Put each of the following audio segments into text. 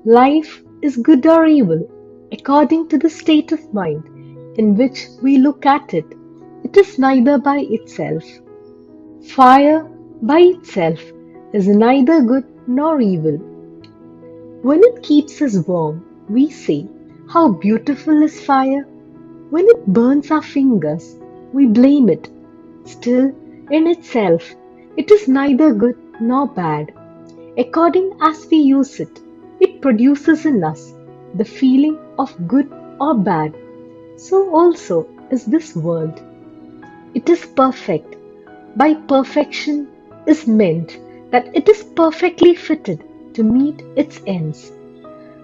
Life is good or evil according to the state of mind in which we look at it. It is neither by itself. Fire by itself is neither good nor evil. When it keeps us warm, we say, "How beautiful is fire!" When it burns our fingers, we blame it. Still, in itself, it is neither good nor bad. According as we use it, it produces in us the feeling of good or bad. So also is this world. It is perfect. By perfection is meant that it is perfectly fitted to meet its ends.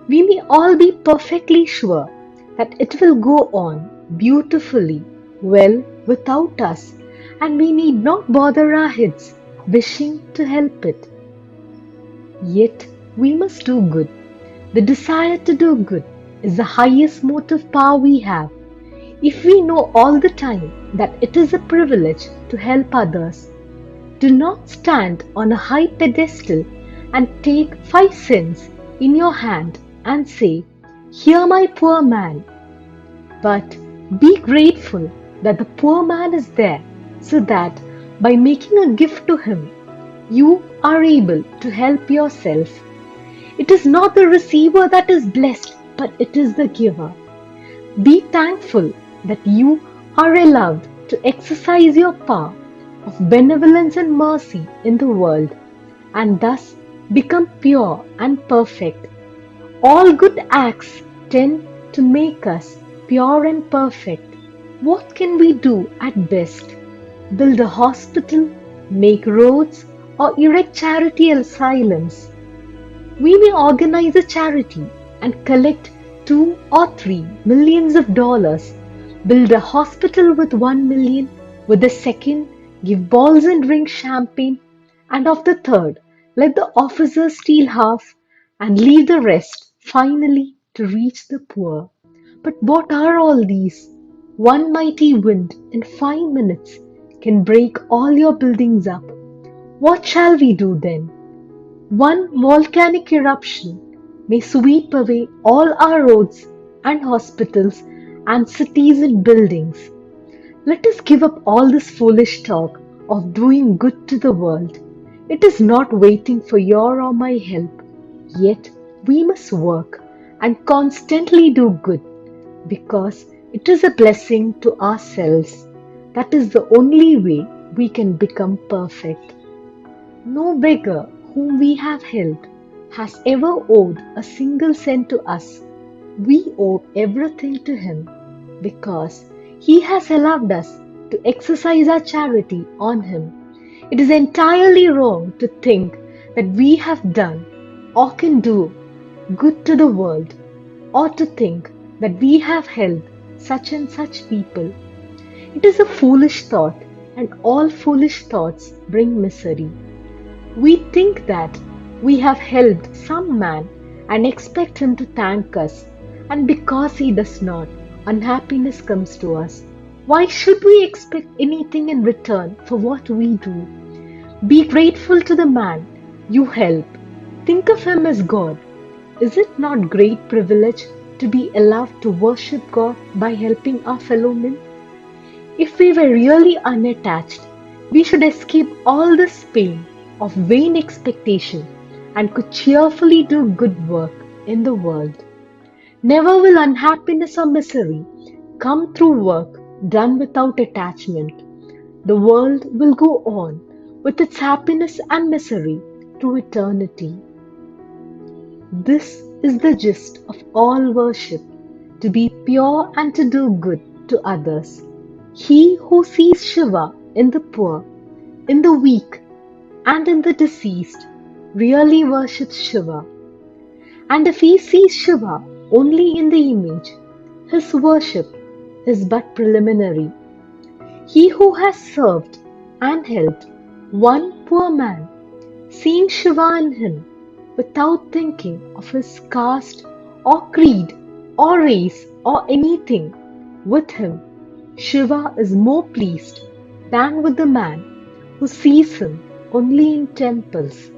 We may all be perfectly sure that it will go on beautifully well without us, and we need not bother our heads wishing to help it. Yet we must do good. The desire to do good is the highest motive power we have. If we know all the time that it is a privilege to help others, do not stand on a high pedestal and take 5 cents in your hand and say, "Here, my poor man," but be grateful that the poor man is there so that by making a gift to him, you are able to help yourself. It is not the receiver that is blessed, but it is the giver. Be thankful that you are allowed to exercise your power of benevolence and mercy in the world, and thus become pure and perfect. All good acts tend to make us pure and perfect. What can we do at best? Build a hospital, make roads, or erect charity asylums. We may organize a charity and collect 2 or 3 millions of dollars, build a hospital with 1 million, with the second, give balls and drink champagne, and of the third, let the officers steal half and leave the rest finally to reach the poor. But what are all these? One mighty wind in 5 minutes can break all your buildings up. What shall we do then? One volcanic eruption may sweep away all our roads and hospitals and cities and buildings. Let us give up all this foolish talk of doing good to the world. It is not waiting for your or my help. Yet we must work and constantly do good because it is a blessing to ourselves. That is the only way we can become perfect. No beggar whom we have helped has ever owed a single cent to us. We owe everything to him because he has allowed us to exercise our charity on him. It is entirely wrong to think that we have done or can do good to the world, or to think that we have helped such and such people. It is a foolish thought, and all foolish thoughts bring misery. We think that we have helped some man and expect him to thank us, and because he does not, unhappiness comes to us. Why should we expect anything in return for what we do? Be grateful to the man you help. Think of him as God. Is it not great privilege to be allowed to worship God by helping our fellow men? If we were really unattached, we should escape all this pain of vain expectation and could cheerfully do good work in the world. Never will unhappiness or misery come through work done without attachment. The world will go on with its happiness and misery to eternity. This is the gist of all worship, to be pure and to do good to others. He who sees Shiva in the poor, in the weak, and in the deceased really worships Shiva. And if he sees Shiva only in the image, his worship is but preliminary. He who has served and helped one poor man, seeing Shiva in him, without thinking of his caste or creed or race or anything, with him Shiva is more pleased than with the man who sees him only in temples.